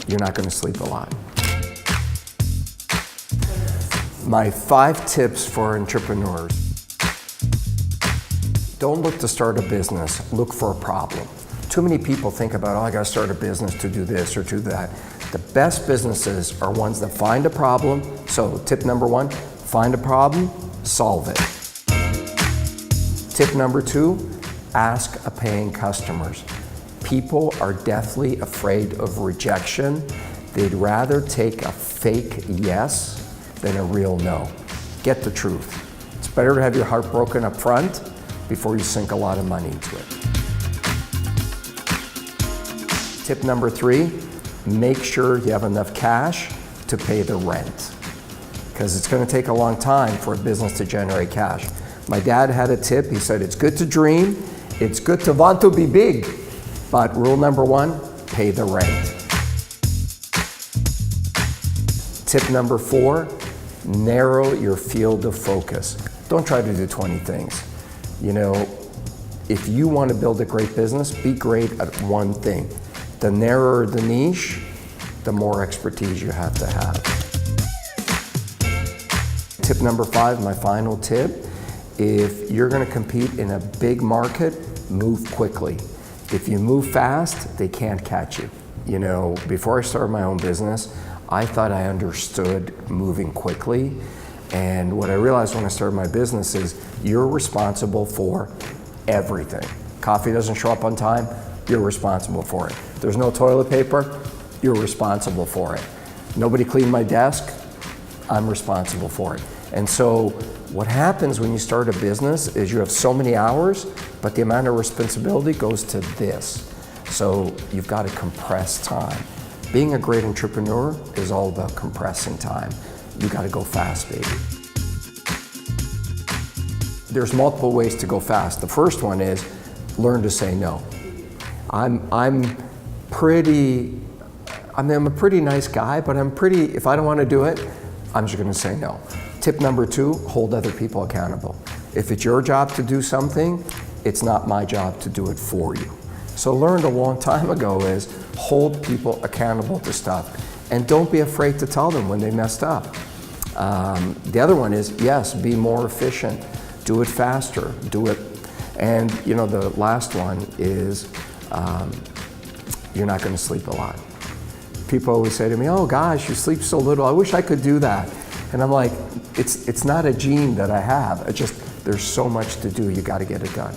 you're not going to sleep a lot. My 5 tips for entrepreneurs. Don't look to start a business, look for a problem. Too many people think about, oh, I got to start a business to do this or do that. The best businesses are ones that find a problem. So tip number 1, find a problem, solve it. Tip number 2, ask a paying customers. People are deathly afraid of rejection. They'd rather take a fake yes than a real no. Get the truth. It's better to have your heart broken up front before you sink a lot of money into it. Tip number 3, make sure you have enough cash to pay the rent, because it's going to take a long time for a business to generate cash. My dad had a tip. He said, it's good to dream, it's good to want to be big, but rule number 1, pay the rent. Tip number 4, narrow your field of focus. Don't try to do 20 things. You know, if you want to build a great business, be great at one thing. The narrower the niche, the more expertise you have to have. Tip number 5, my final tip, if you're going to compete in a big market, move quickly. If you move fast, they can't catch you. You know, before I started my own business, I thought I understood moving quickly. And what I realized when I started my business is you're responsible for everything. Coffee doesn't show up on time, you're responsible for it. There's no toilet paper, you're responsible for it. Nobody cleaned my desk, I'm responsible for it. And so what happens when you start a business is you have so many hours, but the amount of responsibility goes to this. So you've got to compress time. Being a great entrepreneur is all about compressing time. You got to go fast, baby. There's multiple ways to go fast. The first one is learn to say no. I'm a pretty nice guy, but if I don't want to do it, I'm just going to say no. Tip number 2, hold other people accountable. If it's your job to do something, it's not my job to do it for you. So learned a long time ago is hold people accountable to stuff, and don't be afraid to tell them when they messed up. The other one is, yes, be more efficient, do it faster, do it. And you know, the last one is you're not going to sleep a lot. People always say to me, oh gosh, you sleep so little, I wish I could do that. And I'm like, it's not a gene that I have, it's just there's so much to do, you got to get it done.